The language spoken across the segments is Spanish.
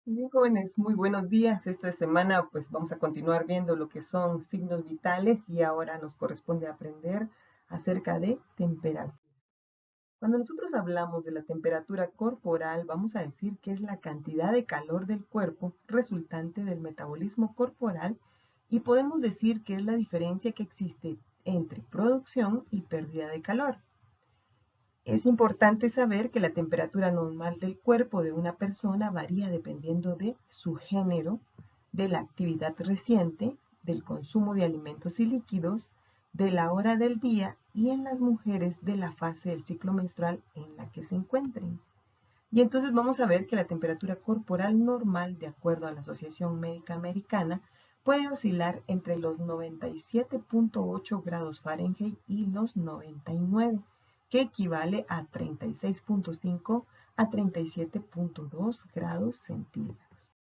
Bien, jóvenes, muy buenos días. Esta semana pues vamos a continuar viendo lo que son signos vitales y ahora nos corresponde aprender acerca de temperatura. Cuando nosotros hablamos de la temperatura corporal, vamos a decir que es la cantidad de calor del cuerpo resultante del metabolismo corporal y podemos decir que es la diferencia que existe entre producción y pérdida de calor. Es importante saber que la temperatura normal del cuerpo de una persona varía dependiendo de su género, de la actividad reciente, del consumo de alimentos y líquidos, de la hora del día y en las mujeres de la fase del ciclo menstrual en la que se encuentren. Y entonces vamos a ver que la temperatura corporal normal, de acuerdo a la Asociación Médica Americana, puede oscilar entre los 97.8 grados Fahrenheit y los 99, que equivale a 36.5 a 37.2 grados centígrados.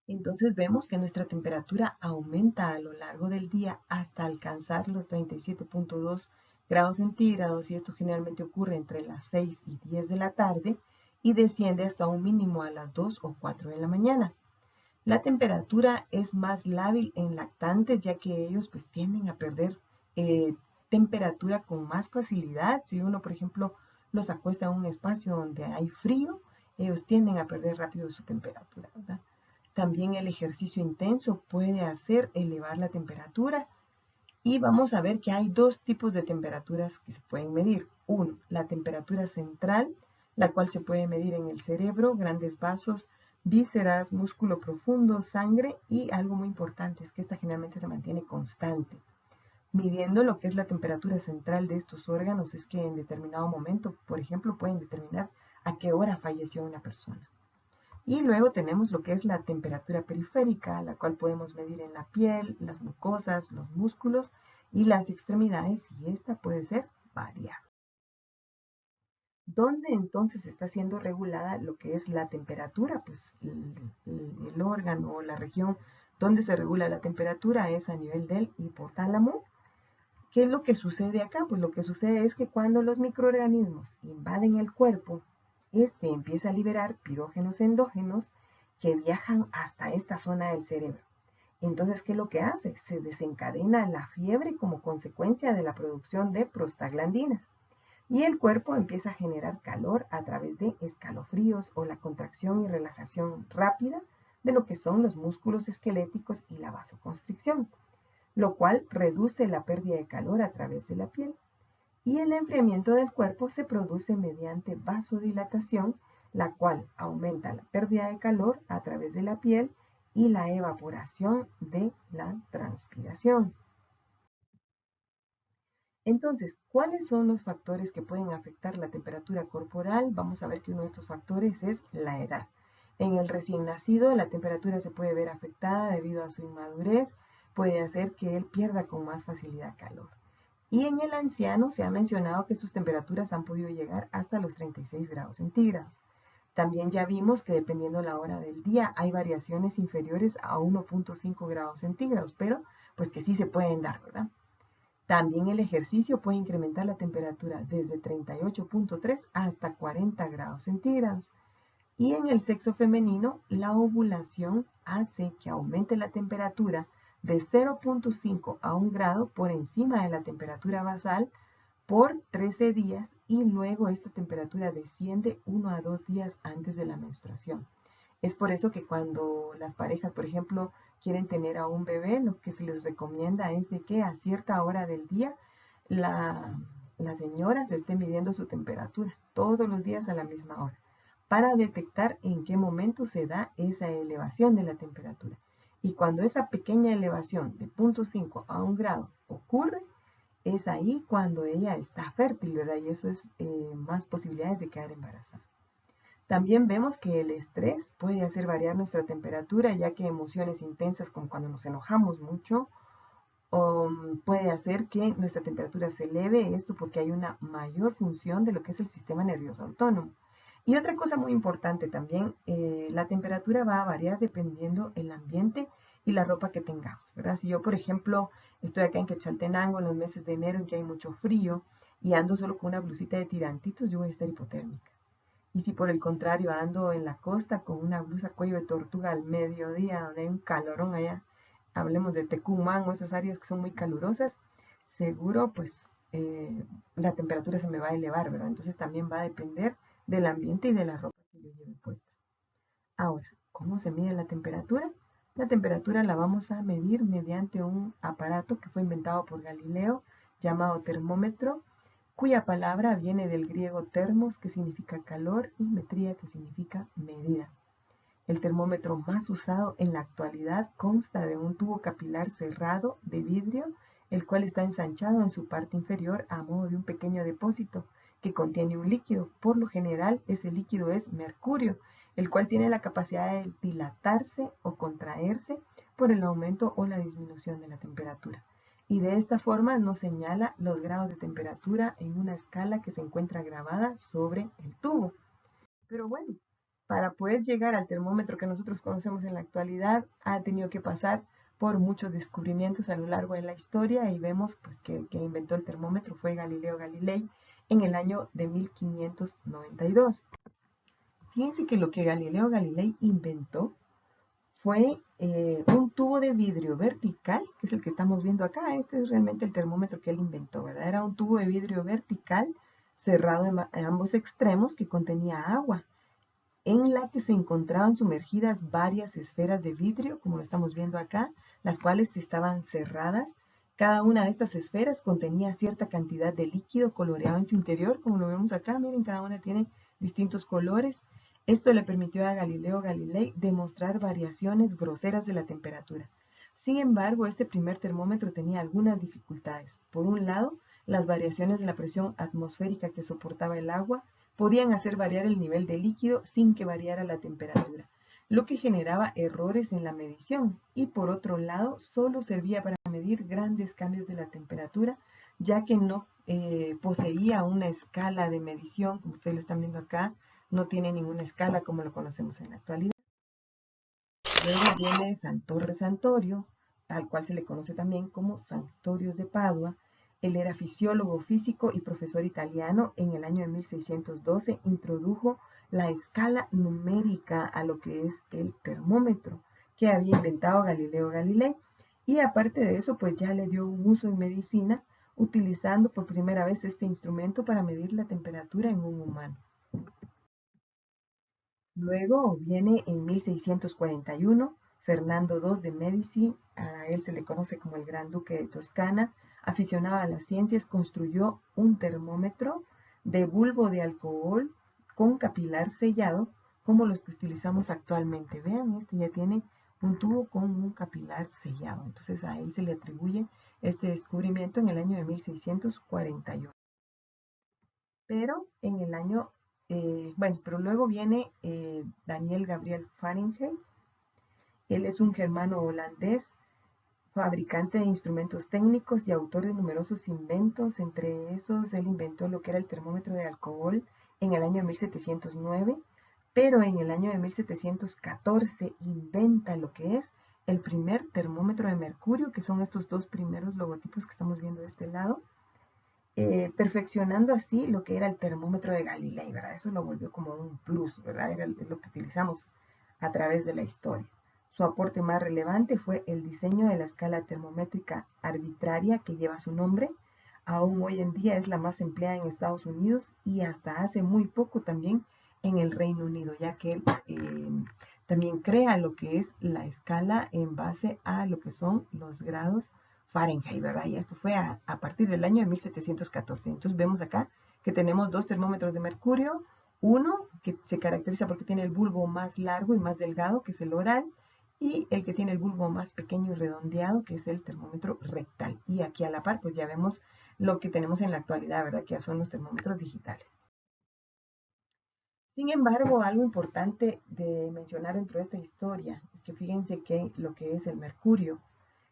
Entonces vemos que nuestra temperatura aumenta a lo largo del día hasta alcanzar los 37.2 grados centígrados y esto generalmente ocurre entre las 6 y 10 de la tarde y desciende hasta un mínimo a las 2 o 4 de la mañana. La temperatura es más lábil en lactantes ya que ellos pues tienden a perder temperatura con más facilidad. Si uno, por ejemplo, los acuesta en un espacio donde hay frío, ellos tienden a perder rápido su temperatura, ¿verdad? También el ejercicio intenso puede hacer elevar la temperatura y vamos a ver que hay dos tipos de temperaturas que se pueden medir. Uno, la temperatura central, la cual se puede medir en el cerebro, grandes vasos, vísceras, músculo profundo, sangre y algo muy importante es que esta generalmente se mantiene constante. Midiendo lo que es la temperatura central de estos órganos es que en determinado momento, por ejemplo, pueden determinar a qué hora falleció una persona. Y luego tenemos lo que es la temperatura periférica, la cual podemos medir en la piel, las mucosas, los músculos y las extremidades, y esta puede ser variable. ¿Dónde entonces está siendo regulada lo que es la temperatura? Pues el órgano o la región donde se regula la temperatura es a nivel del hipotálamo. ¿Qué es lo que sucede acá? Pues lo que sucede es que cuando los microorganismos invaden el cuerpo, este empieza a liberar pirógenos endógenos que viajan hasta esta zona del cerebro. Entonces, ¿qué es lo que hace? Se desencadena la fiebre como consecuencia de la producción de prostaglandinas. Y el cuerpo empieza a generar calor a través de escalofríos o la contracción y relajación rápida de lo que son los músculos esqueléticos y la vasoconstricción, lo cual reduce la pérdida de calor a través de la piel. Y el enfriamiento del cuerpo se produce mediante vasodilatación, la cual aumenta la pérdida de calor a través de la piel y la evaporación de la transpiración. Entonces, ¿cuáles son los factores que pueden afectar la temperatura corporal? Vamos a ver que uno de estos factores es la edad. En el recién nacido, la temperatura se puede ver afectada debido a su inmadurez, puede hacer que él pierda con más facilidad calor. Y en el anciano se ha mencionado que sus temperaturas han podido llegar hasta los 36 grados centígrados. También ya vimos que dependiendo la hora del día hay variaciones inferiores a 1.5 grados centígrados, pero pues que sí se pueden dar, ¿verdad? También el ejercicio puede incrementar la temperatura desde 38.3 hasta 40 grados centígrados. Y en el sexo femenino, la ovulación hace que aumente la temperatura de 0.5 a 1 grado por encima de la temperatura basal por 13 días y luego esta temperatura desciende 1 a 2 días antes de la menstruación. Es por eso que cuando las parejas, por ejemplo, quieren tener a un bebé, lo que se les recomienda es de que a cierta hora del día la, la señora se esté midiendo su temperatura todos los días a la misma hora para detectar en qué momento se da esa elevación de la temperatura. Y cuando esa pequeña elevación de 0.5 a 1 grado ocurre, es ahí cuando ella está fértil, ¿verdad? Y eso es más posibilidades de quedar embarazada. También vemos que el estrés puede hacer variar nuestra temperatura, ya que emociones intensas como cuando nos enojamos mucho puede hacer que nuestra temperatura se eleve, esto porque hay una mayor función de lo que es el sistema nervioso autónomo. Y otra cosa muy importante también, la temperatura va a variar dependiendo el ambiente y la ropa que tengamos, ¿verdad? Si yo, por ejemplo, estoy acá en Quetzaltenango en los meses de enero en que hay mucho frío y ando solo con una blusita de tirantitos, yo voy a estar hipotérmica. Y si por el contrario ando en la costa con una blusa cuello de tortuga al mediodía, donde hay un calorón allá, hablemos de Tecumán o esas áreas que son muy calurosas, seguro pues la temperatura se me va a elevar, ¿verdad? Entonces también va a depender del ambiente y de la ropa que yo lleve puesta. Ahora, ¿cómo se mide la temperatura? La temperatura la vamos a medir mediante un aparato que fue inventado por Galileo llamado termómetro, cuya palabra viene del griego termos, que significa calor, y metría, que significa medida. El termómetro más usado en la actualidad consta de un tubo capilar cerrado de vidrio, el cual está ensanchado en su parte inferior a modo de un pequeño depósito que contiene un líquido. Por lo general, ese líquido es mercurio, el cual tiene la capacidad de dilatarse o contraerse por el aumento o la disminución de la temperatura. Y de esta forma nos señala los grados de temperatura en una escala que se encuentra grabada sobre el tubo. Pero bueno, para poder llegar al termómetro que nosotros conocemos en la actualidad, ha tenido que pasar por muchos descubrimientos a lo largo de la historia y vemos pues, que el que inventó el termómetro fue Galileo Galilei en el año de 1592. Fíjense que lo que Galileo Galilei inventó fue un tubo de vidrio vertical, que es el que estamos viendo acá. Este es realmente el termómetro que él inventó, ¿verdad? Era un tubo de vidrio vertical cerrado en ambos extremos que contenía agua, en la que se encontraban sumergidas varias esferas de vidrio, como lo estamos viendo acá, las cuales estaban cerradas. Cada una de estas esferas contenía cierta cantidad de líquido coloreado en su interior, como lo vemos acá. Miren, cada una tiene distintos colores. Esto le permitió a Galileo Galilei demostrar variaciones groseras de la temperatura. Sin embargo, este primer termómetro tenía algunas dificultades. Por un lado, las variaciones de la presión atmosférica que soportaba el agua podían hacer variar el nivel de líquido sin que variara la temperatura, lo que generaba errores en la medición, y por otro lado solo servía para medir grandes cambios de la temperatura, ya que no poseía una escala de medición, como ustedes lo están viendo acá, no tiene ninguna escala como lo conocemos en la actualidad. Luego viene Sant'Orre Santorio, al cual se le conoce también como Santorius de Padua. Él era fisiólogo, físico y profesor italiano. En el año de 1612 introdujo la escala numérica a lo que es el termómetro que había inventado Galileo Galilei. Y aparte de eso, pues ya le dio un uso en medicina, utilizando por primera vez este instrumento para medir la temperatura en un humano. Luego viene en 1641 Fernando II de Medici, a él se le conoce como el Gran Duque de Toscana, aficionado a las ciencias, construyó un termómetro de bulbo de alcohol con capilar sellado, como los que utilizamos actualmente. Vean, este ya tiene un tubo con un capilar sellado. Entonces a él se le atribuye este descubrimiento en el año de 1641. Pero en el año, pero luego viene Daniel Gabriel Fahrenheit. Él es un germano holandés, fabricante de instrumentos técnicos y autor de numerosos inventos. Entre esos, él inventó lo que era el termómetro de alcohol en el año de 1709, pero en el año de 1714 inventa lo que es el primer termómetro de mercurio, que son estos dos primeros logotipos que estamos viendo de este lado. Perfeccionando así lo que era el termómetro de Galilei, ¿verdad? Eso lo volvió como un plus, ¿verdad? Era lo que utilizamos a través de la historia. Su aporte más relevante fue el diseño de la escala termométrica arbitraria que lleva su nombre. Aún hoy en día es la más empleada en Estados Unidos y hasta hace muy poco también en el Reino Unido, ya que él también crea lo que es la escala en base a lo que son los grados Fahrenheit, ¿verdad? Y esto fue a partir del año de 1714. Entonces vemos acá que tenemos dos termómetros de mercurio, uno que se caracteriza porque tiene el bulbo más largo y más delgado, que es el oral, y el que tiene el bulbo más pequeño y redondeado, que es el termómetro rectal. Y aquí a la par, pues ya vemos lo que tenemos en la actualidad, ¿verdad? Que ya son los termómetros digitales. Sin embargo, algo importante de mencionar dentro de esta historia es que fíjense que lo que es el mercurio,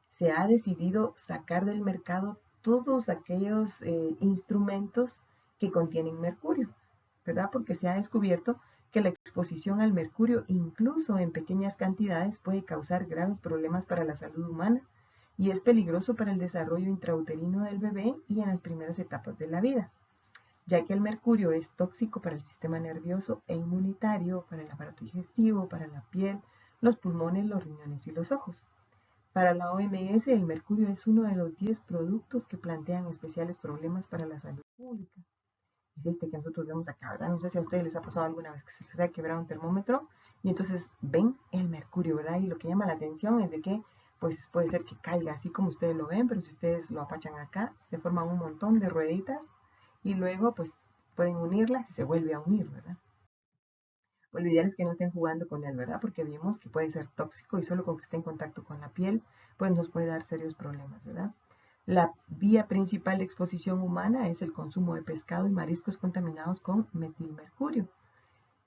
se ha decidido sacar del mercado todos aquellos instrumentos que contienen mercurio, ¿verdad? Porque se ha descubierto que la exposición al mercurio, incluso en pequeñas cantidades, puede causar graves problemas para la salud humana y es peligroso para el desarrollo intrauterino del bebé y en las primeras etapas de la vida. ya que el mercurio es tóxico para el sistema nervioso e inmunitario, para el aparato digestivo, para la piel, los pulmones, los riñones y los ojos. Para la OMS, el mercurio es uno de los 10 productos que plantean especiales problemas para la salud pública. Es este que nosotros vemos acá, ¿verdad? No sé si a ustedes les ha pasado alguna vez que se les ha quebrado un termómetro y entonces ven el mercurio, ¿verdad? Y lo que llama la atención es de que pues puede ser que caiga así como ustedes lo ven, pero si ustedes lo apachan acá, se forman un montón de rueditas y luego pues pueden unirlas y se vuelve a unir, ¿verdad? Pues lo ideal es que no estén jugando con él, ¿verdad? Porque vimos que puede ser tóxico y solo con que esté en contacto con la piel, pues nos puede dar serios problemas, ¿verdad? La vía principal de exposición humana es el consumo de pescado y mariscos contaminados con metilmercurio.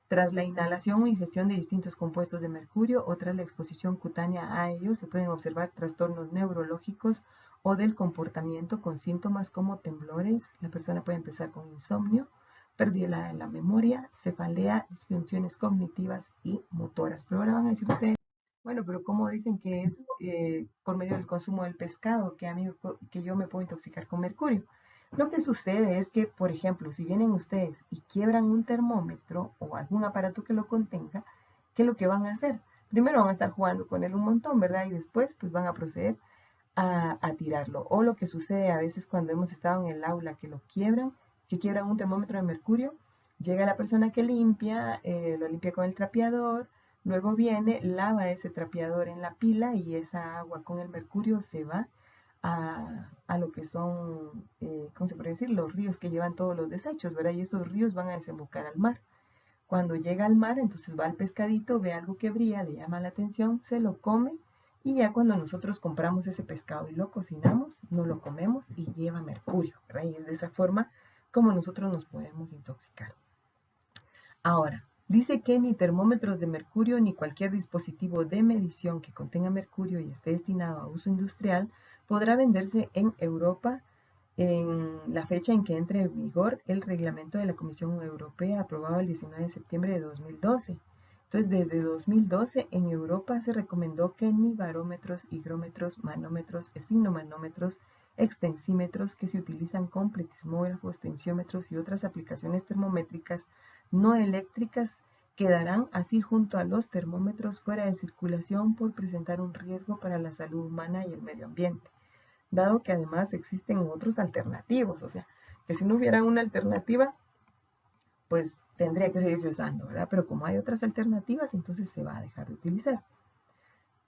Tras la inhalación o ingestión de distintos compuestos de mercurio o tras la exposición cutánea a ellos, se pueden observar trastornos neurológicos o del comportamiento con síntomas como temblores. La persona puede empezar con insomnio, pérdida de la memoria, cefalea, disfunciones cognitivas y motoras. Pero ahora van a decir ustedes, bueno, pero ¿cómo dicen que es por medio del consumo del pescado que yo me puedo intoxicar con mercurio? Lo que sucede es que, por ejemplo, si vienen ustedes y quiebran un termómetro o algún aparato que lo contenga, ¿qué es lo que van a hacer? Primero van a estar jugando con él un montón, ¿verdad? Y después pues van a proceder a tirarlo. O lo que sucede a veces cuando hemos estado en el aula que quiebran un termómetro de mercurio, llega la persona que limpia, lo limpia con el trapeador, luego viene, lava ese trapeador en la pila y esa agua con el mercurio se va a lo que son, ¿cómo se puede decir? Los ríos que llevan todos los desechos, ¿verdad? Y esos ríos van a desembocar al mar. Cuando llega al mar, entonces va al pescadito, ve algo que brilla, le llama la atención, se lo come y ya cuando nosotros compramos ese pescado y lo cocinamos, nos lo comemos y lleva mercurio, ¿verdad? Y es de esa forma como nosotros nos podemos intoxicar. Ahora, dice que ni termómetros de mercurio ni cualquier dispositivo de medición que contenga mercurio y esté destinado a uso industrial podrá venderse en Europa en la fecha en que entre en vigor el reglamento de la Comisión Europea aprobado el 19 de septiembre de 2012. Entonces, desde 2012 en Europa se recomendó que ni barómetros, higrómetros, manómetros, esfigmomanómetros, extensímetros que se utilizan con pletismógrafos, tensiómetros y otras aplicaciones termométricas no eléctricas quedarán así junto a los termómetros fuera de circulación por presentar un riesgo para la salud humana y el medio ambiente, dado que además existen otros alternativos, o sea, que si no hubiera una alternativa, pues tendría que seguirse usando, ¿verdad? Pero como hay otras alternativas, entonces se va a dejar de utilizar.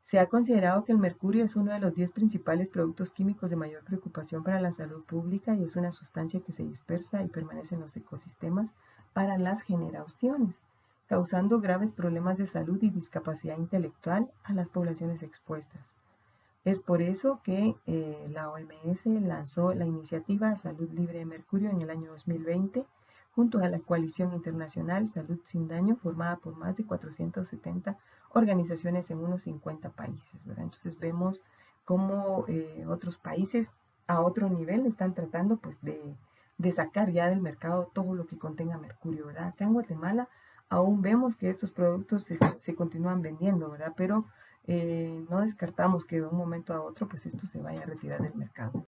Se ha considerado que el mercurio es uno de los 10 principales productos químicos de mayor preocupación para la salud pública y es una sustancia que se dispersa y permanece en los ecosistemas para las generaciones, causando graves problemas de salud y discapacidad intelectual a las poblaciones expuestas. Es por eso que la OMS lanzó la iniciativa Salud Libre de Mercurio en el año 2020, junto a la Coalición Internacional Salud Sin Daño, formada por más de 470 organizaciones en unos 50 países, ¿verdad? Entonces vemos cómo otros países a otro nivel están tratando pues de sacar ya del mercado todo lo que contenga mercurio, ¿verdad? Acá en Guatemala aún vemos que estos productos se continúan vendiendo, ¿verdad? Pero no descartamos que de un momento a otro pues esto se vaya a retirar del mercado.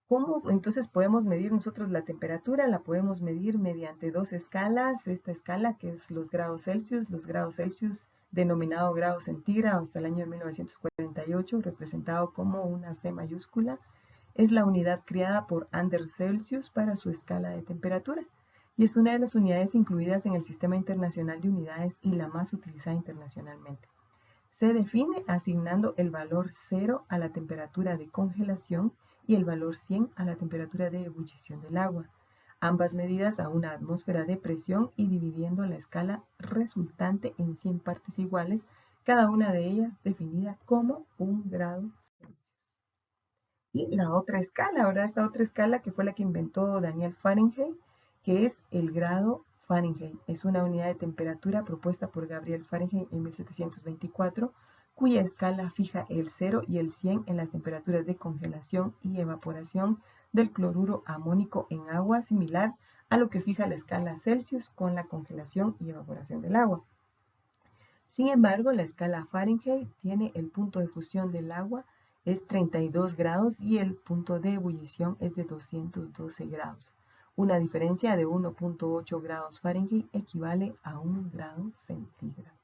¿Cómo entonces podemos medir nosotros la temperatura? La podemos medir mediante dos escalas. Esta escala que es los grados Celsius denominado grado centígrado hasta el año de 1948, representado como una C mayúscula, es la unidad creada por Anders Celsius para su escala de temperatura y es una de las unidades incluidas en el Sistema Internacional de Unidades y la más utilizada internacionalmente. Se define asignando el valor 0 a la temperatura de congelación y el valor 100 a la temperatura de ebullición del agua, ambas medidas a una atmósfera de presión y dividiendo la escala resultante en 100 partes iguales, cada una de ellas definida como 1 grado Celsius. Y la otra escala, ¿verdad? Esta otra escala que fue la que inventó Daniel Fahrenheit, que es el grado Fahrenheit. Es una unidad de temperatura propuesta por Gabriel Fahrenheit en 1724, cuya escala fija el 0 y el 100 en las temperaturas de congelación y evaporación del cloruro amónico en agua, similar a lo que fija la escala Celsius con la congelación y evaporación del agua. Sin embargo, la escala Fahrenheit tiene el punto de fusión del agua es 32 grados y el punto de ebullición es de 212 grados. Una diferencia de 1.8 grados Fahrenheit equivale a 1 grado centígrado.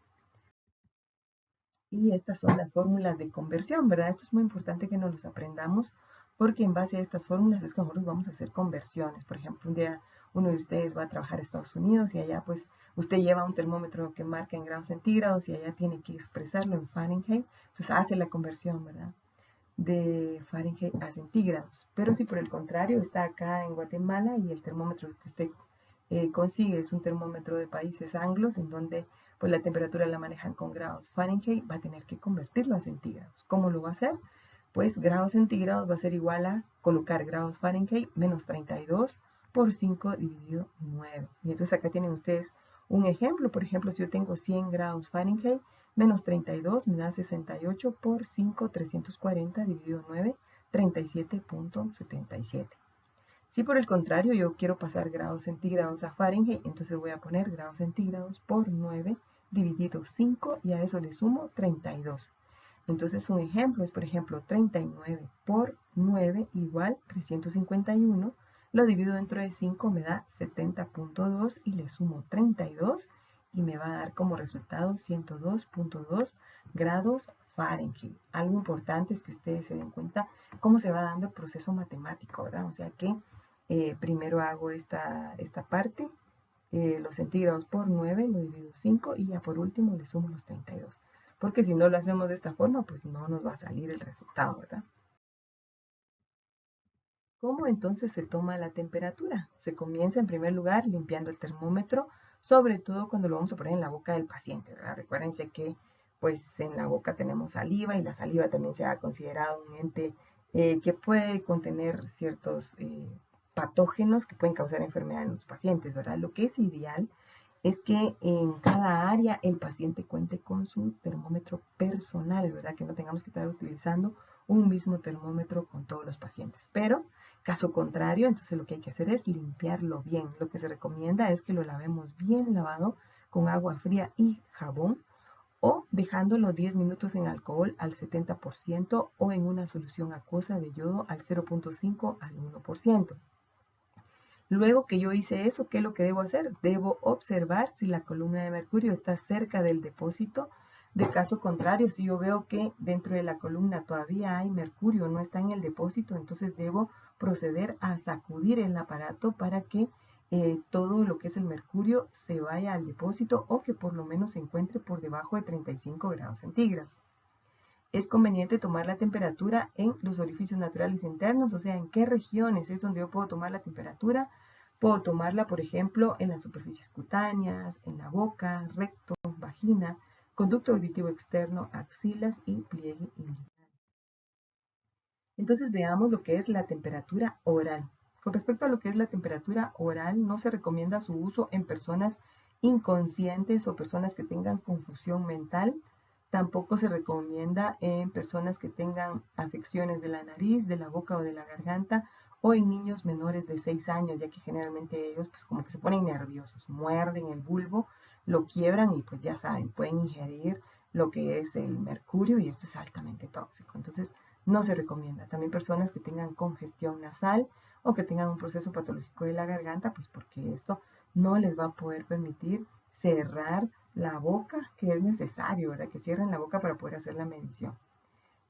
Y estas son las fórmulas de conversión, ¿verdad? Esto es muy importante que nos los aprendamos porque en base a estas fórmulas es que nosotros vamos a hacer conversiones. Por ejemplo, un día uno de ustedes va a trabajar a Estados Unidos y allá pues usted lleva un termómetro que marca en grados centígrados y allá tiene que expresarlo en Fahrenheit. Entonces hace la conversión, ¿verdad? De Fahrenheit a centígrados. Pero si por el contrario está acá en Guatemala y el termómetro que usted consigue es un termómetro de países anglos en donde pues la temperatura la manejan con grados Fahrenheit, va a tener que convertirlo a centígrados. ¿Cómo lo va a hacer? Pues grados centígrados va a ser igual a colocar grados Fahrenheit menos 32 por 5 dividido 9. Y entonces acá tienen ustedes un ejemplo. Por ejemplo, si yo tengo 100 grados Fahrenheit, menos 32 me da 68 por 5, 340 dividido 9, 37.77. Si por el contrario yo quiero pasar grados centígrados a Fahrenheit, entonces voy a poner grados centígrados por 9 dividido 5 y a eso le sumo 32. Entonces un ejemplo es, por ejemplo, 39 por 9 igual 351. Lo divido dentro de 5 me da 70.2 y le sumo 32 y me va a dar como resultado 102.2 grados Fahrenheit. Algo importante es que ustedes se den cuenta cómo se va dando el proceso matemático, ¿verdad? O sea que primero hago esta parte, los centígrados por 9, lo divido 5 y ya por último le sumo los 32. Porque si no lo hacemos de esta forma, pues no nos va a salir el resultado, ¿verdad? ¿Cómo entonces se toma la temperatura? Se comienza en primer lugar limpiando el termómetro, sobre todo cuando lo vamos a poner en la boca del paciente, ¿verdad? Recuérdense que pues en la boca tenemos saliva y la saliva también se ha considerado un ente que puede contener ciertos patógenos que pueden causar enfermedad en los pacientes, ¿verdad? Lo que es ideal es que en cada área el paciente cuente con su termómetro personal, ¿verdad? Que no tengamos que estar utilizando un mismo termómetro con todos los pacientes. Pero, caso contrario, entonces lo que hay que hacer es limpiarlo bien. Lo que se recomienda es que lo lavemos bien lavado con agua fría y jabón o dejándolo 10 minutos en alcohol al 70% o en una solución acuosa de yodo al 0.5 al 1%. Luego que yo hice eso, ¿qué es lo que debo hacer? Debo observar si la columna de mercurio está cerca del depósito. De caso contrario, si yo veo que dentro de la columna todavía hay mercurio, no está en el depósito, entonces debo proceder a sacudir el aparato para que todo lo que es el mercurio se vaya al depósito o que por lo menos se encuentre por debajo de 35 grados centígrados. Es conveniente tomar la temperatura en los orificios naturales internos, o sea, en qué regiones es donde yo puedo tomar la temperatura. Puedo tomarla, por ejemplo, en las superficies cutáneas, en la boca, recto, vagina, conducto auditivo externo, axilas y pliegue inguinal. Entonces veamos lo que es la temperatura oral. Con respecto a lo que es la temperatura oral, no se recomienda su uso en personas inconscientes o personas que tengan confusión mental. Tampoco se recomienda en personas que tengan afecciones de la nariz, de la boca o de la garganta o en niños menores de 6 años, ya que generalmente ellos pues como que se ponen nerviosos, muerden el bulbo, lo quiebran y pues ya saben, pueden ingerir lo que es el mercurio y esto es altamente tóxico. Entonces, no se recomienda. También personas que tengan congestión nasal o que tengan un proceso patológico de la garganta, pues porque esto no les va a poder permitir cerrar la boca, que es necesario, ¿verdad? Que cierren la boca para poder hacer la medición.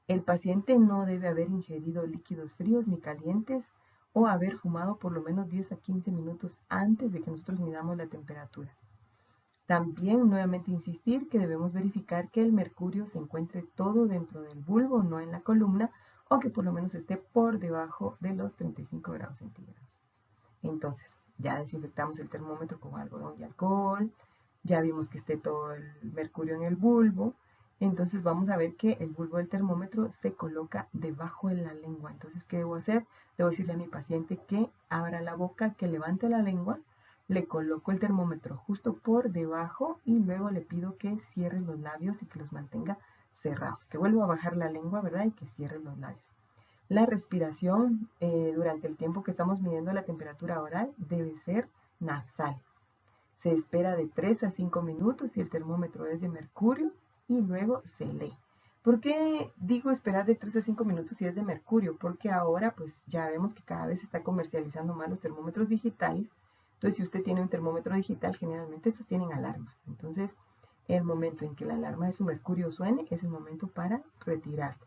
El paciente no debe haber ingerido líquidos fríos ni calientes o haber fumado por lo menos 10 a 15 minutos antes de que nosotros midamos la temperatura. También nuevamente insistir que debemos verificar que el mercurio se encuentre todo dentro del bulbo, no en la columna, o que por lo menos esté por debajo de los 35 grados centígrados. Entonces, ya desinfectamos el termómetro con algodón y alcohol, ya vimos que esté todo el mercurio en el bulbo, entonces vamos a ver que el bulbo del termómetro se coloca debajo de la lengua. Entonces, ¿qué debo hacer? Debo decirle a mi paciente que abra la boca, que levante la lengua, le coloco el termómetro justo por debajo y luego le pido que cierre los labios y que los mantenga cerrados, que vuelva a bajar la lengua, ¿verdad? Y que cierre los labios. La respiración durante el tiempo que estamos midiendo la temperatura oral debe ser nasal. Se espera de 3 a 5 minutos si el termómetro es de mercurio y luego se lee. ¿Por qué digo esperar de 3 a 5 minutos si es de mercurio? Porque ahora pues ya vemos que cada vez se está comercializando más los termómetros digitales. Entonces si usted tiene un termómetro digital, generalmente estos tienen alarmas. Entonces el momento en que la alarma de su mercurio suene es el momento para retirarlo.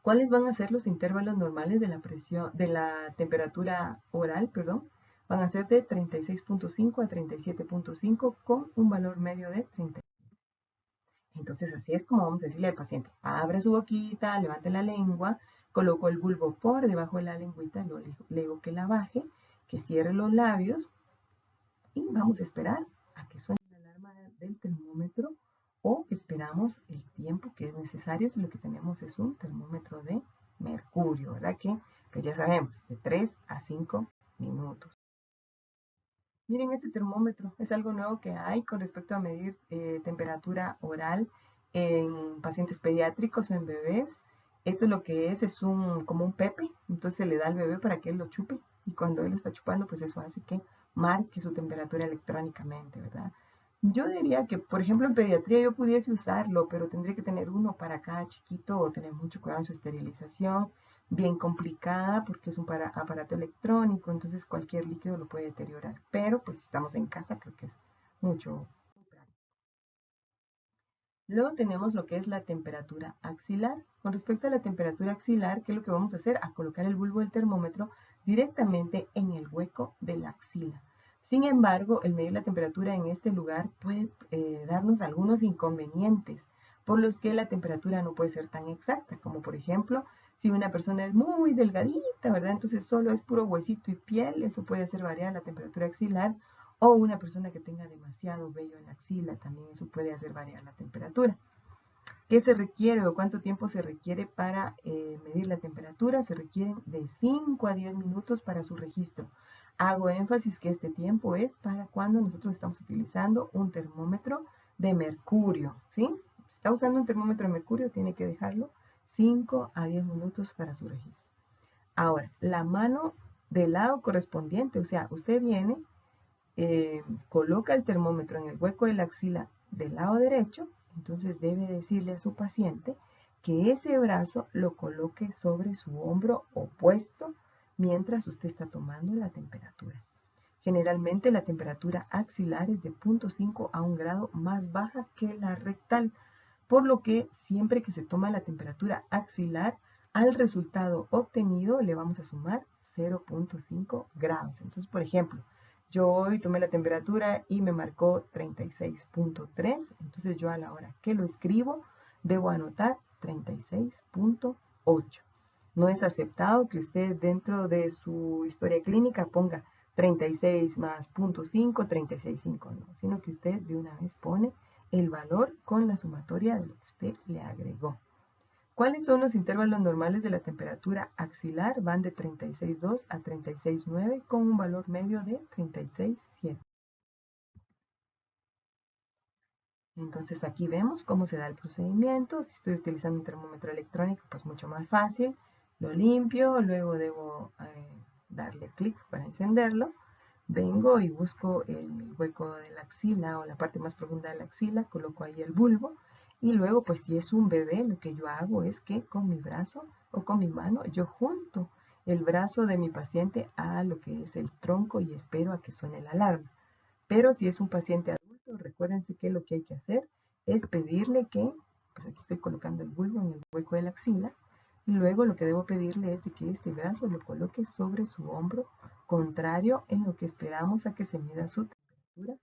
¿Cuáles van a ser los intervalos normales de la presión, de la temperatura oral, perdón? Van a ser de 36.5 a 37.5 con un valor medio de 30. Entonces así es como vamos a decirle al paciente, abre su boquita, levante la lengua, coloco el bulbo por debajo de la lengüita, luego le digo que la baje, que cierre los labios y vamos a esperar a que suene la alarma del termómetro o esperamos el tiempo que es necesario si lo que tenemos es un termómetro de mercurio, ¿verdad? Que pues ya sabemos, de 3 a 5 minutos. Miren este termómetro, es algo nuevo que hay con respecto a medir temperatura oral en pacientes pediátricos o en bebés. Esto lo que es como un pepe, entonces se le da al bebé para que él lo chupe y cuando él lo está chupando, pues eso hace que marque su temperatura electrónicamente, ¿verdad? Yo diría que, por ejemplo, en pediatría yo pudiese usarlo, pero tendría que tener uno para cada chiquito o tener mucho cuidado en su esterilización, bien complicada porque es un aparato electrónico, entonces cualquier líquido lo puede deteriorar. Pero pues si estamos en casa, creo que es mucho. Luego tenemos lo que es la temperatura axilar. Con respecto a la temperatura axilar, ¿qué es lo que vamos a hacer? A colocar el bulbo del termómetro directamente en el hueco de la axila. Sin embargo, el medir la temperatura en este lugar puede darnos algunos inconvenientes, por los que la temperatura no puede ser tan exacta, como por ejemplo, si una persona es muy delgadita, ¿verdad? Entonces solo es puro huesito y piel, eso puede hacer variar la temperatura axilar, o una persona que tenga demasiado vello en la axila, también eso puede hacer variar la temperatura. ¿Qué se requiere o cuánto tiempo se requiere para medir la temperatura? Se requieren de 5 a 10 minutos para su registro. Hago énfasis que este tiempo es para cuando nosotros estamos utilizando un termómetro de mercurio, ¿sí? Si está usando un termómetro de mercurio, tiene que dejarlo 5 a 10 minutos para su registro. Ahora, la mano del lado correspondiente, o sea, usted viene, coloca el termómetro en el hueco de la axila del lado derecho, entonces debe decirle a su paciente que ese brazo lo coloque sobre su hombro opuesto mientras usted está tomando la temperatura. Generalmente la temperatura axilar es de 0.5 a 1 grado más baja que la rectal, por lo que siempre que se toma la temperatura axilar, al resultado obtenido le vamos a sumar 0.5 grados. Entonces, por ejemplo, yo hoy tomé la temperatura y me marcó 36.3, entonces yo a la hora que lo escribo debo anotar 36.8. No es aceptado que usted dentro de su historia clínica ponga 36 más 0.5, 36.5, no, sino que usted de una vez pone el valor con la sumatoria de lo que usted le agregó. ¿Cuáles son los intervalos normales de la temperatura axilar? Van de 36.2 a 36.9 con un valor medio de 36.7. Entonces aquí vemos cómo se da el procedimiento. Si estoy utilizando un termómetro electrónico, pues mucho más fácil. Lo limpio, luego debo darle clic para encenderlo. Vengo y busco el hueco de la axila o la parte más profunda de la axila, coloco ahí el bulbo y luego pues si es un bebé lo que yo hago es que con mi brazo o con mi mano yo junto el brazo de mi paciente a lo que es el tronco y espero a que suene la alarma. Pero si es un paciente adulto, recuérdense que lo que hay que hacer es pedirle que, pues aquí estoy colocando el bulbo en el hueco de la axila, y luego lo que debo pedirle es de que este brazo lo coloque sobre su hombro contrario en lo que esperamos a que se mida su temperatura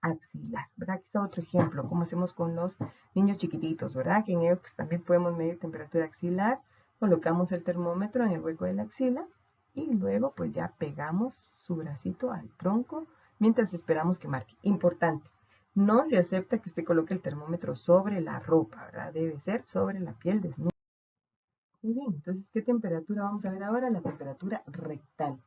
axilar, ¿verdad? Aquí está otro ejemplo, como hacemos con los niños chiquititos, ¿verdad? Que en ellos pues, también podemos medir temperatura axilar, colocamos el termómetro en el hueco de la axila y luego pues ya pegamos su bracito al tronco mientras esperamos que marque. Importante, no se acepta que usted coloque el termómetro sobre la ropa, ¿verdad? Debe ser sobre la piel desnuda. Muy bien, entonces, ¿qué temperatura vamos a ver ahora? La temperatura rectal.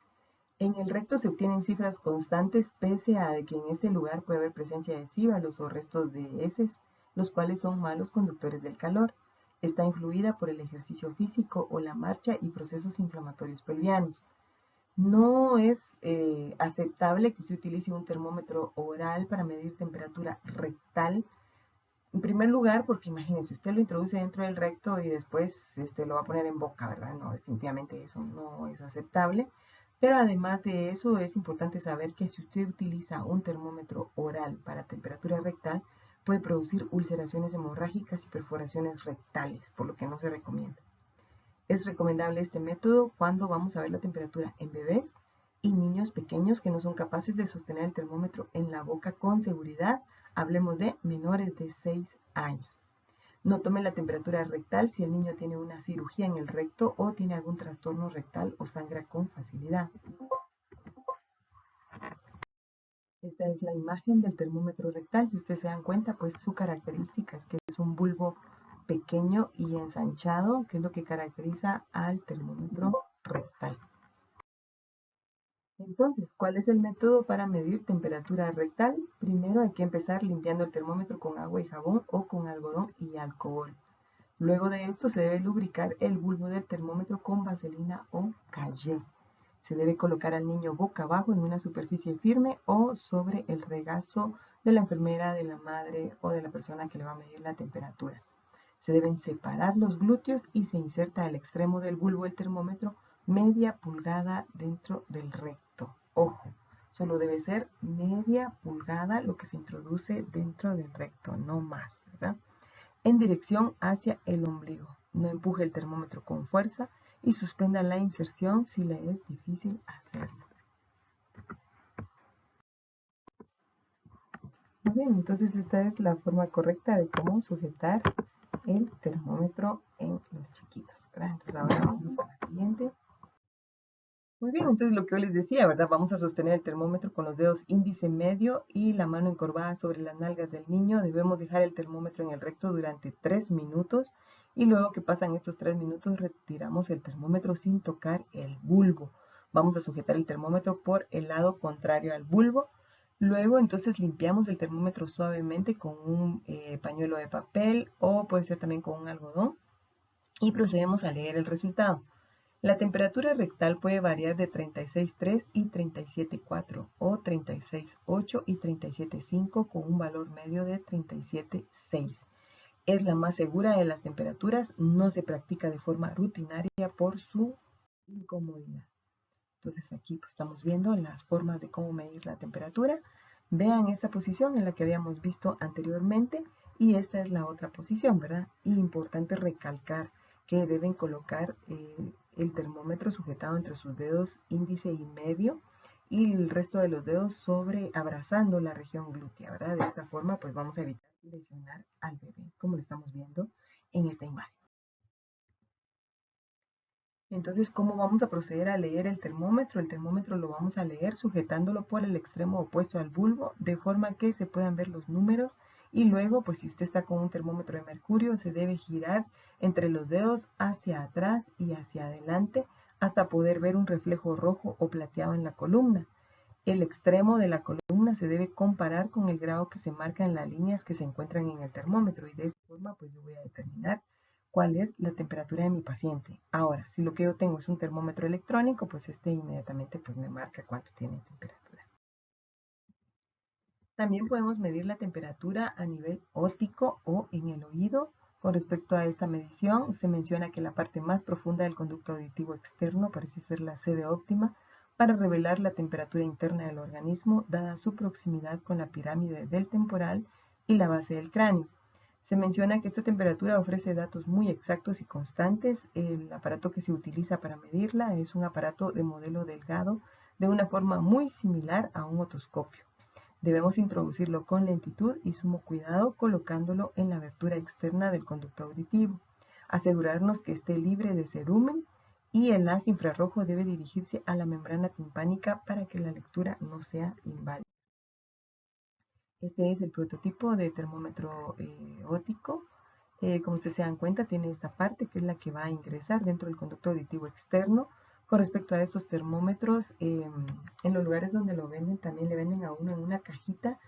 En el recto se obtienen cifras constantes pese a que en este lugar puede haber presencia de síbalos o restos de heces, los cuales son malos conductores del calor. Está influida por el ejercicio físico o la marcha y procesos inflamatorios pelvianos. No es aceptable que usted utilice un termómetro oral para medir temperatura rectal En primer lugar, porque imagínense, usted lo introduce dentro del recto y después lo va a poner en boca, ¿verdad? No, definitivamente eso no es aceptable. Pero además de eso, es importante saber que si usted utiliza un termómetro oral para temperatura rectal, puede producir ulceraciones hemorrágicas y perforaciones rectales, por lo que no se recomienda. Es recomendable este método cuando vamos a ver la temperatura en bebés y niños pequeños que no son capaces de sostener el termómetro en la boca con seguridad. Hablemos de menores de 6 años. No tome la temperatura rectal si el niño tiene una cirugía en el recto o tiene algún trastorno rectal o sangra con facilidad. Esta es la imagen del termómetro rectal. Si ustedes se dan cuenta, pues su característica es que es un bulbo pequeño y ensanchado, que es lo que caracteriza al termómetro rectal. Entonces, ¿cuál es el método para medir temperatura rectal? Primero hay que empezar limpiando el termómetro con agua y jabón o con algodón y alcohol. Luego de esto se debe lubricar el bulbo del termómetro con vaselina o Cayenne. Se debe colocar al niño boca abajo en una superficie firme o sobre el regazo de la enfermera, de la madre o de la persona que le va a medir la temperatura. Se deben separar los glúteos y se inserta al extremo del bulbo del termómetro media pulgada dentro del recto. Ojo, solo debe ser media pulgada lo que se introduce dentro del recto, no más, ¿verdad? En dirección hacia el ombligo. No empuje el termómetro con fuerza y suspenda la inserción si le es difícil hacerlo. Muy bien, entonces esta es la forma correcta de cómo sujetar el termómetro en los chiquitos, ¿verdad? Entonces ahora vamos a la siguiente. Muy bien, entonces lo que yo les decía, ¿verdad? Vamos a sostener el termómetro con los dedos índice medio y la mano encorvada sobre las nalgas del niño. Debemos dejar el termómetro en el recto durante 3 minutos y luego que pasan estos 3 minutos retiramos el termómetro sin tocar el bulbo. Vamos a sujetar el termómetro por el lado contrario al bulbo. Luego entonces limpiamos el termómetro suavemente con un pañuelo de papel o puede ser también con un algodón y procedemos a leer el resultado. La temperatura rectal puede variar de 36,3 y 37,4 o 36,8 y 37,5 con un valor medio de 37,6. Es la más segura de las temperaturas, no se practica de forma rutinaria por su incomodidad. Entonces aquí pues, estamos viendo las formas de cómo medir la temperatura. Vean esta posición en la que habíamos visto anteriormente y esta es la otra posición, ¿verdad? Y importante recalcar que deben colocar el termómetro sujetado entre sus dedos índice y medio y el resto de los dedos sobre abrazando la región glútea, ¿verdad? De esta forma pues vamos a evitar lesionar al bebé, como lo estamos viendo en esta imagen. Entonces, ¿cómo vamos a proceder a leer el termómetro? El termómetro lo vamos a leer sujetándolo por el extremo opuesto al bulbo, de forma que se puedan ver los números. Y luego, pues si usted está con un termómetro de mercurio, se debe girar entre los dedos hacia atrás y hacia adelante hasta poder ver un reflejo rojo o plateado en la columna. El extremo de la columna se debe comparar con el grado que se marca en las líneas que se encuentran en el termómetro y de esta forma pues yo voy a determinar cuál es la temperatura de mi paciente. Ahora, si lo que yo tengo es un termómetro electrónico, pues inmediatamente pues me marca cuánto tiene temperatura. También podemos medir la temperatura a nivel óptico o en el oído. Con respecto a esta medición, se menciona que la parte más profunda del conducto auditivo externo parece ser la sede óptima para revelar la temperatura interna del organismo, dada su proximidad con la pirámide del temporal y la base del cráneo. Se menciona que esta temperatura ofrece datos muy exactos y constantes. El aparato que se utiliza para medirla es un aparato de modelo delgado de una forma muy similar a un otoscopio. Debemos introducirlo con lentitud y sumo cuidado colocándolo en la abertura externa del conducto auditivo. Asegurarnos que esté libre de cerumen y el haz infrarrojo debe dirigirse a la membrana timpánica para que la lectura no sea inválida. Este es el prototipo de termómetro óptico. Como ustedes se dan cuenta, tiene esta parte que es la que va a ingresar dentro del conducto auditivo externo. Con respecto a estos termómetros, en los lugares donde lo venden, también le venden a uno en una cajita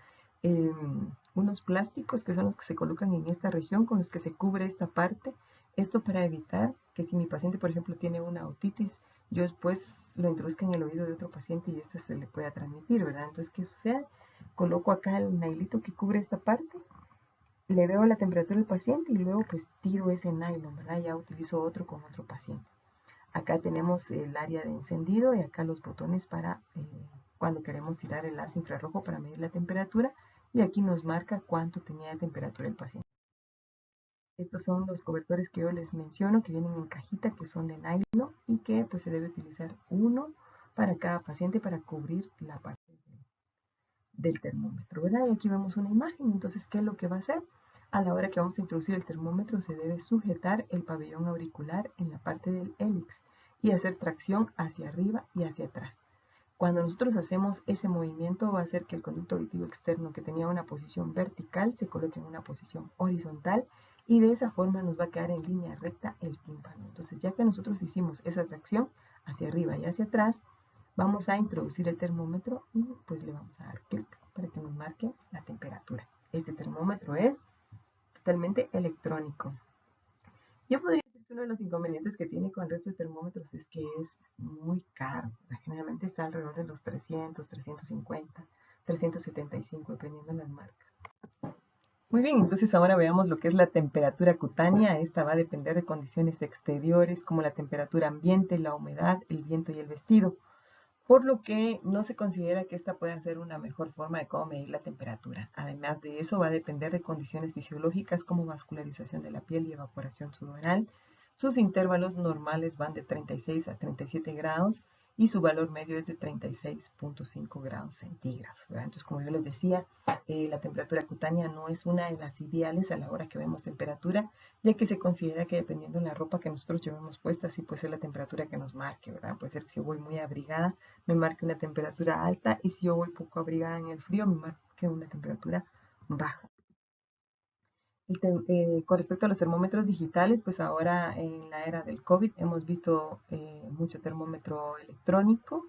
unos plásticos que son los que se colocan en esta región con los que se cubre esta parte. Esto para evitar que si mi paciente, por ejemplo, tiene una otitis, yo después lo introduzca en el oído de otro paciente y esto se le pueda transmitir, ¿verdad? Entonces, ¿qué sucede? Coloco acá el nailito que cubre esta parte le veo la temperatura del paciente y luego pues tiro ese nylon, ¿verdad? Ya utilizo otro con otro paciente. Acá tenemos el área de encendido y acá los botones para cuando queremos tirar el láser infrarrojo para medir la temperatura, y aquí nos marca cuánto tenía de temperatura el paciente. Estos son los cobertores que yo les menciono, que vienen en cajita, que son de nylon y que pues se debe utilizar uno para cada paciente para cubrir la parte del termómetro, ¿verdad? Y aquí vemos una imagen. Entonces, ¿qué es lo que va a hacer? A la hora que vamos a introducir el termómetro se debe sujetar el pabellón auricular en la parte del hélix y hacer tracción hacia arriba y hacia atrás. Cuando nosotros hacemos ese movimiento va a hacer que el conducto auditivo externo, que tenía una posición vertical, se coloque en una posición horizontal, y de esa forma nos va a quedar en línea recta el tímpano. Entonces, ya que nosotros hicimos esa tracción hacia arriba y hacia atrás, vamos a introducir el termómetro y pues le vamos a dar clic para que nos marque la temperatura. Este termómetro es totalmente electrónico. Yo podría decir que uno de los inconvenientes que tiene con el resto de termómetros es que es muy caro. Generalmente está alrededor de los 300, 350, 375, dependiendo de las marcas. Muy bien, entonces ahora veamos lo que es la temperatura cutánea. Esta va a depender de condiciones exteriores como la temperatura ambiente, la humedad, el viento y el vestido, por lo que no se considera que esta pueda ser una mejor forma de cómo medir la temperatura. Además de eso, va a depender de condiciones fisiológicas como vascularización de la piel y evaporación sudoral. Sus intervalos normales van de 36 a 37 grados y su valor medio es de 36.5 grados centígrados, ¿verdad? Entonces, como yo les decía, la temperatura cutánea no es una de las ideales a la hora que vemos temperatura, ya que se considera que dependiendo de la ropa que nosotros llevemos puesta, sí puede ser la temperatura que nos marque, ¿verdad? Puede ser que si yo voy muy abrigada, me marque una temperatura alta, y si yo voy poco abrigada en el frío, me marque una temperatura baja. Con respecto a los termómetros digitales, pues ahora en la era del COVID hemos visto mucho termómetro electrónico.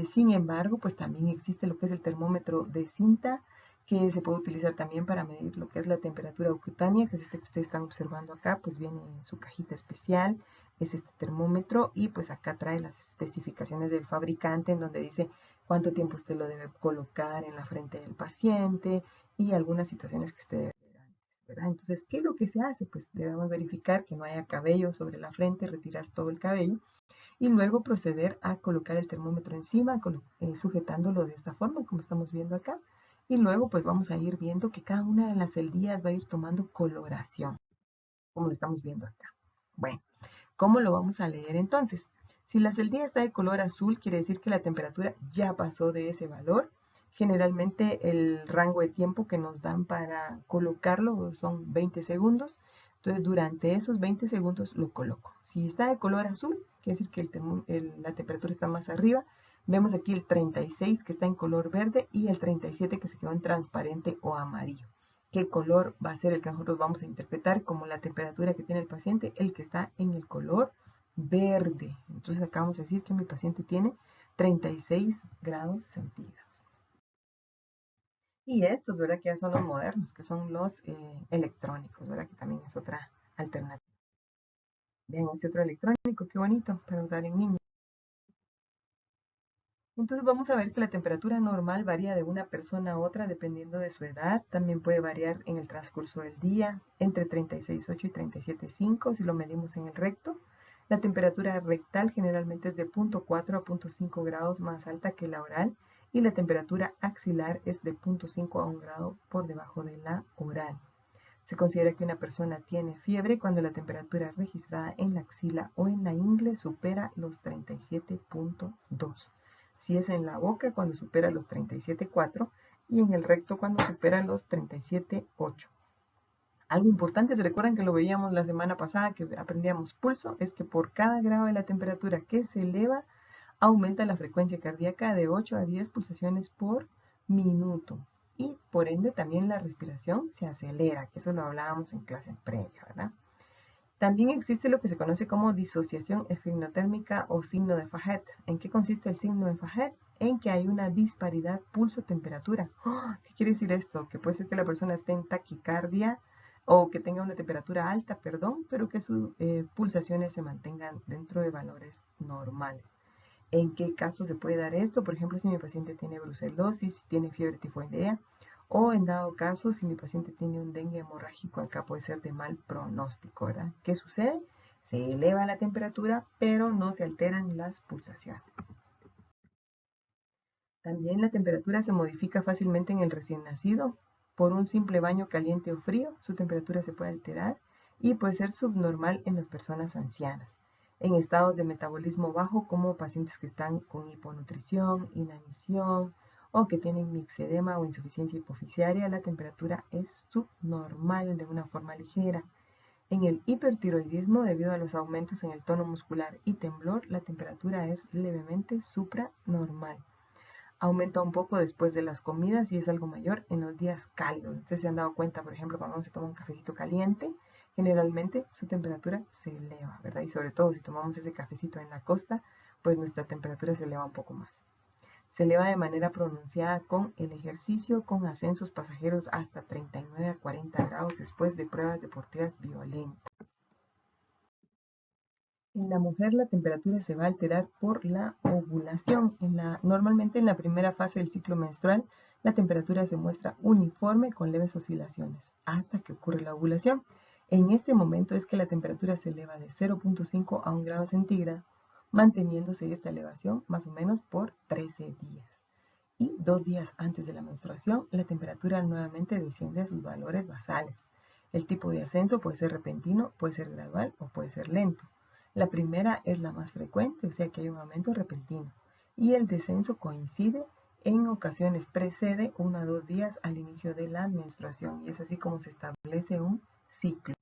Sin embargo, pues también existe lo que es el termómetro de cinta, que se puede utilizar también para medir lo que es la temperatura cutánea, que es este que ustedes están observando acá. Pues viene en su cajita especial, es este termómetro, y pues acá trae las especificaciones del fabricante en donde dice cuánto tiempo usted lo debe colocar en la frente del paciente y algunas situaciones que usted debe ver antes, ¿verdad? Entonces, ¿qué es lo que se hace? Pues debemos verificar que no haya cabello sobre la frente, retirar todo el cabello y luego proceder a colocar el termómetro encima, sujetándolo de esta forma como estamos viendo acá. Y luego pues vamos a ir viendo que cada una de las celdillas va a ir tomando coloración, como lo estamos viendo acá. Bueno, ¿cómo lo vamos a leer entonces? Si la celdilla está de color azul, quiere decir que la temperatura ya pasó de ese valor. Generalmente el rango de tiempo que nos dan para colocarlo son 20 segundos. Entonces durante esos 20 segundos lo coloco. Si está de color azul, quiere decir que la temperatura está más arriba. Vemos aquí el 36 que está en color verde y el 37 que se quedó en transparente o amarillo. ¿Qué color va a ser el que nosotros vamos a interpretar como la temperatura que tiene el paciente? El que está en el color verde. Entonces acá vamos a decir que mi paciente tiene 36 grados centígrados. Y estos, ¿verdad? Que ya son los modernos, que son los electrónicos, ¿verdad? Que también es otra alternativa. Vean este otro electrónico, qué bonito, para usar en niños. Entonces vamos a ver que la temperatura normal varía de una persona a otra dependiendo de su edad. También puede variar en el transcurso del día, entre 36,8 y 37,5 si lo medimos en el recto. La temperatura rectal generalmente es de 0.4 a 0.5 grados más alta que la oral, y la temperatura axilar es de 0.5 a 1 grado por debajo de la oral. Se considera que una persona tiene fiebre cuando la temperatura registrada en la axila o en la ingle supera los 37.2. Si es en la boca, cuando supera los 37.4, y en el recto cuando supera los 37.8. Algo importante, se recuerdan que lo veíamos la semana pasada que aprendíamos pulso, es que por cada grado de la temperatura que se eleva, aumenta la frecuencia cardíaca de 8 a 10 pulsaciones por minuto. Y por ende también la respiración se acelera, que eso lo hablábamos en clase previa, ¿verdad? También existe lo que se conoce como disociación esfigmotérmica o signo de Faget. ¿En qué consiste el signo de Faget? En que hay una disparidad pulso-temperatura. ¿Qué quiere decir esto? Que puede ser que la persona esté en taquicardia o que tenga una temperatura alta, perdón, pero que sus pulsaciones se mantengan dentro de valores normales. ¿En qué caso se puede dar esto? Por ejemplo, si mi paciente tiene brucelosis, si tiene fiebre tifoidea, O en dado caso, si mi paciente tiene un dengue hemorrágico, acá puede ser de mal pronóstico, ¿verdad? ¿Qué sucede? Se eleva la temperatura, pero no se alteran las pulsaciones. También la temperatura se modifica fácilmente en el recién nacido. Por un simple baño caliente o frío, su temperatura se puede alterar y puede ser subnormal en las personas ancianas. En estados de metabolismo bajo, como pacientes que están con hiponutrición, inanición o que tienen mixedema o insuficiencia hipofisiaria, la temperatura es subnormal de una forma ligera. En el hipertiroidismo, debido a los aumentos en el tono muscular y temblor, la temperatura es levemente supranormal. Aumenta un poco después de las comidas y es algo mayor en los días cálidos. Ustedes se han dado cuenta, por ejemplo, cuando uno se toma un cafecito caliente, generalmente su temperatura se eleva, ¿verdad? Y sobre todo si tomamos ese cafecito en la costa, pues nuestra temperatura se eleva un poco más. Se eleva de manera pronunciada con el ejercicio, con ascensos pasajeros hasta 39 a 40 grados después de pruebas deportivas violentas. En la mujer la temperatura se va a alterar por la ovulación. Normalmente en la primera fase del ciclo menstrual la temperatura se muestra uniforme con leves oscilaciones hasta que ocurre la ovulación. En este momento es que la temperatura se eleva de 0.5 a 1 grado centígrado, manteniéndose esta elevación más o menos por 13 días. Y 2 días antes de la menstruación, la temperatura nuevamente desciende a sus valores basales. El tipo de ascenso puede ser repentino, puede ser gradual o puede ser lento. La primera es la más frecuente, o sea que hay un aumento repentino. Y el descenso coincide, en ocasiones precede 1 a 2 días al inicio de la menstruación. Y es así como se establece un ciclo.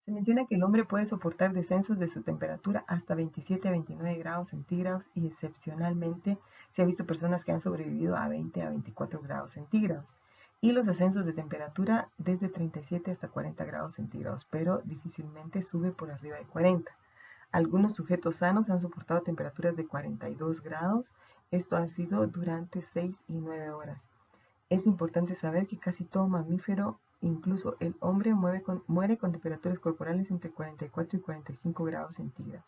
Se menciona que el hombre puede soportar descensos de su temperatura hasta 27 a 29 grados centígrados y excepcionalmente se ha visto personas que han sobrevivido a 20 a 24 grados centígrados. Y los ascensos de temperatura desde 37 hasta 40 grados centígrados, pero difícilmente sube por arriba de 40. Algunos sujetos sanos han soportado temperaturas de 42 grados. Esto ha sido durante 6 y 9 horas. Es importante saber que casi todo mamífero, incluso el hombre, muere con temperaturas corporales entre 44 y 45 grados centígrados.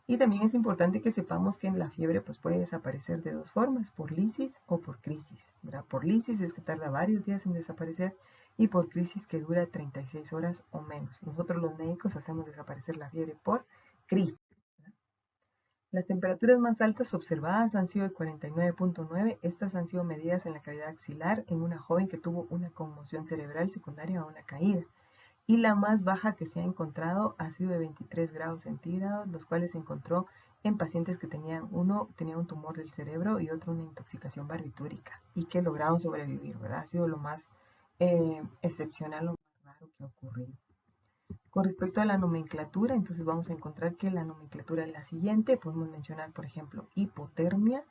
Y también es importante que sepamos que en la fiebre pues, puede desaparecer de dos formas, por lisis o por crisis. ¿Verdad? Por lisis es que tarda varios días en desaparecer y por crisis que dura 36 horas o menos. Nosotros los médicos hacemos desaparecer la fiebre por crisis. Las temperaturas más altas observadas han sido de 49.9. Estas han sido medidas en la cavidad axilar en una joven que tuvo una conmoción cerebral secundaria a una caída. Y la más baja que se ha encontrado ha sido de 23 grados centígrados, los cuales se encontró en pacientes que uno tenía un tumor del cerebro y otro una intoxicación barbitúrica y que lograron sobrevivir, ¿verdad? Ha sido lo más excepcional, lo más raro que ha ocurrido. Con respecto a la nomenclatura, entonces vamos a encontrar que la nomenclatura es la siguiente. Podemos mencionar, por ejemplo, hipotermia.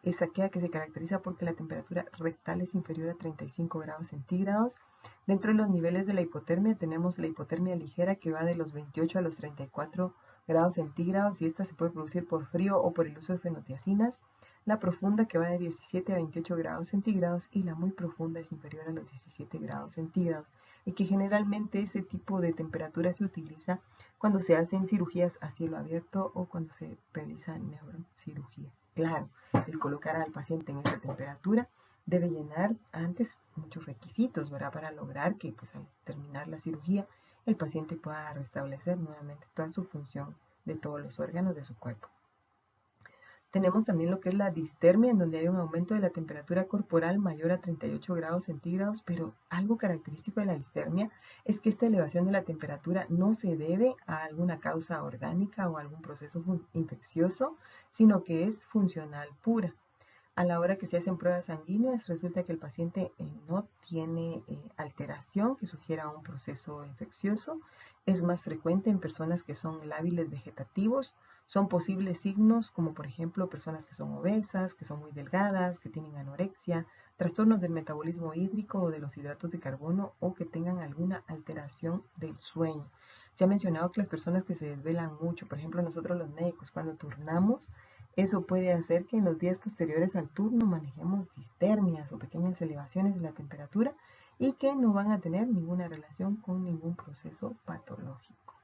Es aquella que se caracteriza porque la temperatura rectal es inferior a 35 grados centígrados. Dentro de los niveles de la hipotermia tenemos la hipotermia ligera que va de los 28 a los 34 grados centígrados y esta se puede producir por frío o por el uso de fenotiacinas. La profunda que va de 17 a 28 grados centígrados y la muy profunda es inferior a los 17 grados centígrados y que generalmente ese tipo de temperatura se utiliza cuando se hacen cirugías a cielo abierto o cuando se realiza neurocirugía. Claro, el colocar al paciente en esa temperatura debe llenar antes muchos requisitos, ¿verdad? Para lograr que pues, al terminar la cirugía el paciente pueda restablecer nuevamente toda su función de todos los órganos de su cuerpo. Tenemos también lo que es la distermia, en donde hay un aumento de la temperatura corporal mayor a 38 grados centígrados, pero algo característico de la distermia es que esta elevación de la temperatura no se debe a alguna causa orgánica o algún proceso infeccioso, sino que es funcional pura. A la hora que se hacen pruebas sanguíneas, resulta que el paciente no tiene alteración que sugiera un proceso infeccioso. Es más frecuente en personas que son lábiles vegetativos. Son posibles signos como por ejemplo personas que son obesas, que son muy delgadas, que tienen anorexia, trastornos del metabolismo hídrico o de los hidratos de carbono o que tengan alguna alteración del sueño. Se ha mencionado que las personas que se desvelan mucho, por ejemplo nosotros los médicos cuando turnamos, eso puede hacer que en los días posteriores al turno manejemos distermias o pequeñas elevaciones de la temperatura y que no van a tener ninguna relación con ningún proceso patológico.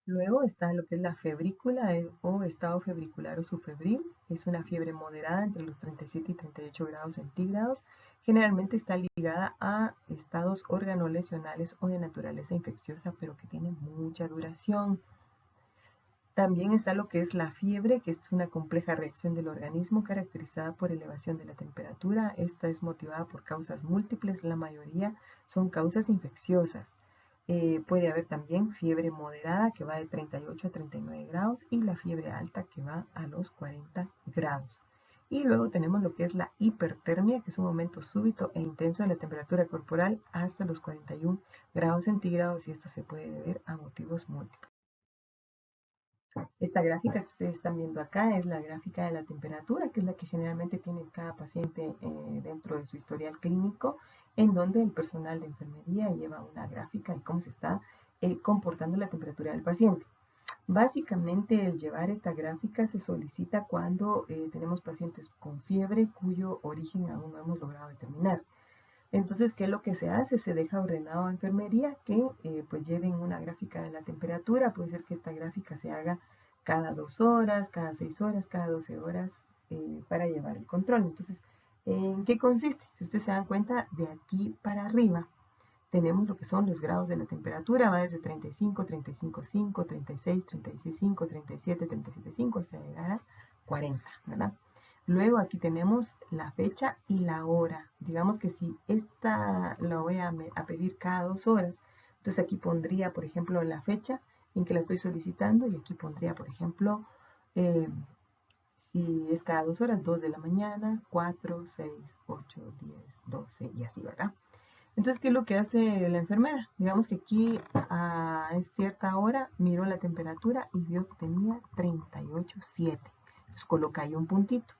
Luego está lo que es la febrícula o estado febricular o subfebril. Es una fiebre moderada entre los 37 y 38 grados centígrados. Generalmente está ligada a estados organolesionales o de naturaleza infecciosa, pero que tiene mucha duración. También está lo que es la fiebre, que es una compleja reacción del organismo caracterizada por elevación de la temperatura. Esta es motivada por causas múltiples, la mayoría son causas infecciosas. Puede haber también fiebre moderada que va de 38 a 39 grados y la fiebre alta que va a los 40 grados. Y luego tenemos lo que es la hipertermia, que es un aumento súbito e intenso de la temperatura corporal hasta los 41 grados centígrados y esto se puede deber a motivos múltiples. Esta gráfica que ustedes están viendo acá es la gráfica de la temperatura, que es la que generalmente tiene cada paciente dentro de su historial clínico, en donde el personal de enfermería lleva una gráfica de cómo se está comportando la temperatura del paciente. Básicamente, el llevar esta gráfica se solicita cuando tenemos pacientes con fiebre cuyo origen aún no hemos logrado determinar. Entonces, ¿qué es lo que se hace? Se deja ordenado a enfermería que pues lleven una gráfica de la temperatura. Puede ser que esta gráfica se haga cada 2 horas, cada 6 horas, cada 12 horas para llevar el control. Entonces, ¿en qué consiste? Si ustedes se dan cuenta, de aquí para arriba tenemos lo que son los grados de la temperatura. Va desde 35, 35,5, 36, 36,5, 37, 37,5 hasta llegar a 40, ¿verdad? Luego aquí tenemos la fecha y la hora. Digamos que si esta la voy a pedir cada 2 horas, entonces aquí pondría, por ejemplo, la fecha en que la estoy solicitando y aquí pondría, por ejemplo, eh, si es cada 2 horas, 2 de la mañana, 4, 6, 8, 10, 12 y así, ¿verdad? Entonces, ¿qué es lo que hace la enfermera? Digamos que aquí a cierta hora miró la temperatura y vio que tenía 38,7. Entonces coloca ahí un puntito.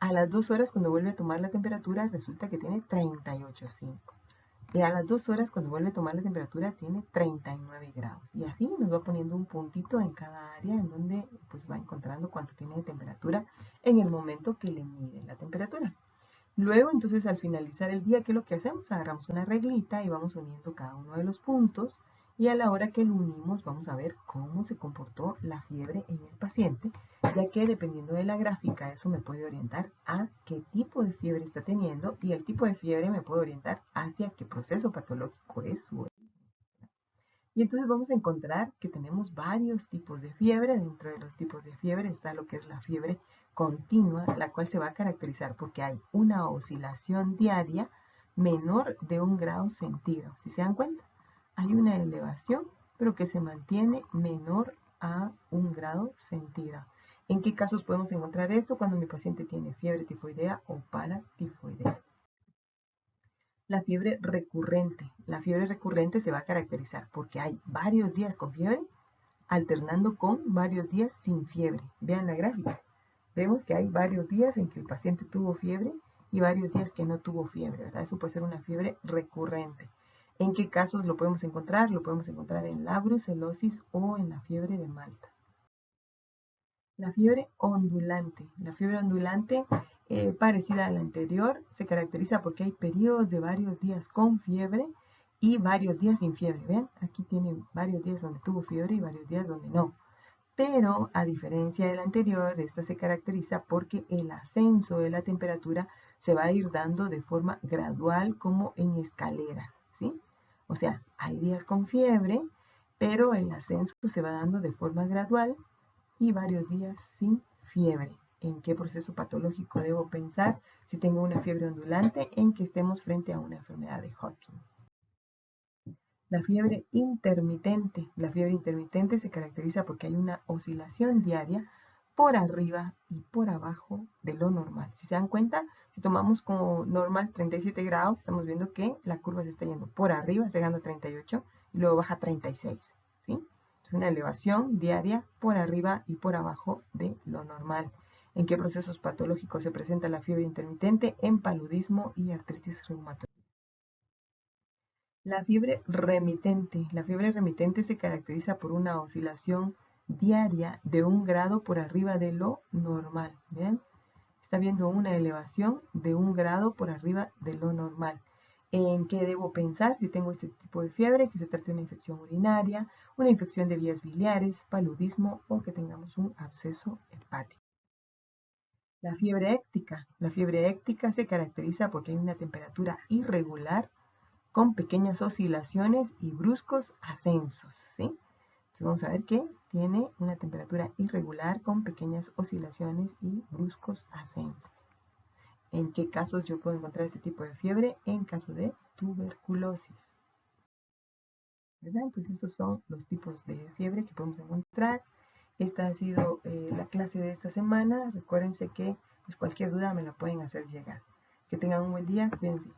A las 2 horas, cuando vuelve a tomar la temperatura, resulta que tiene 38,5. Y a las 2 horas, cuando vuelve a tomar la temperatura, tiene 39 grados. Y así nos va poniendo un puntito en cada área en donde pues, va encontrando cuánto tiene de temperatura en el momento que le mide la temperatura. Luego, entonces, al finalizar el día, ¿qué es lo que hacemos? Agarramos una reglita y vamos uniendo cada uno de los puntos y a la hora que lo unimos vamos a ver cómo se comportó la fiebre en el paciente, ya que dependiendo de la gráfica eso me puede orientar a qué tipo de fiebre está teniendo y el tipo de fiebre me puede orientar hacia qué proceso patológico es su. Y entonces vamos a encontrar que tenemos varios tipos de fiebre. Dentro de los tipos de fiebre está lo que es la fiebre continua, la cual se va a caracterizar porque hay una oscilación diaria menor de 1 grado centígrado. Si se dan cuenta, hay una elevación, pero que se mantiene menor a 1 grado centígrado. ¿En qué casos podemos encontrar esto? Cuando mi paciente tiene fiebre tifoidea o paratifoidea. La fiebre recurrente. La fiebre recurrente se va a caracterizar porque hay varios días con fiebre, alternando con varios días sin fiebre. Vean la gráfica. Vemos que hay varios días en que el paciente tuvo fiebre y varios días que no tuvo fiebre, ¿verdad? Eso puede ser una fiebre recurrente. ¿En qué casos lo podemos encontrar? Lo podemos encontrar en la brucelosis o en la fiebre de Malta. La fiebre ondulante. La fiebre ondulante, parecida a la anterior, se caracteriza porque hay periodos de varios días con fiebre y varios días sin fiebre. ¿Ven? Aquí tiene varios días donde tuvo fiebre y varios días donde no. Pero a diferencia de la anterior, esta se caracteriza porque el ascenso de la temperatura se va a ir dando de forma gradual como en escaleras, ¿sí? O sea, hay días con fiebre, pero el ascenso se va dando de forma gradual y varios días sin fiebre. ¿En qué proceso patológico debo pensar si tengo una fiebre ondulante? En que estemos frente a una enfermedad de Hodgkin. La fiebre intermitente. La fiebre intermitente se caracteriza porque hay una oscilación diaria por arriba y por abajo de lo normal. Si se dan cuenta, si tomamos como normal 37 grados, estamos viendo que la curva se está yendo por arriba, está llegando a 38 y luego baja a 36. ¿Sí? Es una elevación diaria por arriba y por abajo de lo normal. ¿En qué procesos patológicos se presenta la fiebre intermitente? En paludismo y artritis reumatoide. La fiebre remitente. La fiebre remitente se caracteriza por una oscilación diaria de 1 grado por arriba de lo normal. ¿Ven? Está viendo una elevación de 1 grado por arriba de lo normal. ¿En qué debo pensar si tengo este tipo de fiebre? Que se trate de una infección urinaria, una infección de vías biliares, paludismo o que tengamos un absceso hepático. La fiebre éctica. La fiebre éctica se caracteriza porque hay una temperatura irregular con pequeñas oscilaciones y bruscos ascensos, ¿sí? Entonces vamos a ver que tiene una temperatura irregular con pequeñas oscilaciones y bruscos ascensos. ¿En qué casos yo puedo encontrar este tipo de fiebre? En caso de tuberculosis, ¿verdad? Entonces esos son los tipos de fiebre que podemos encontrar. Esta ha sido la clase de esta semana. Recuérdense que pues, cualquier duda me la pueden hacer llegar. Que tengan un buen día. Cuídense.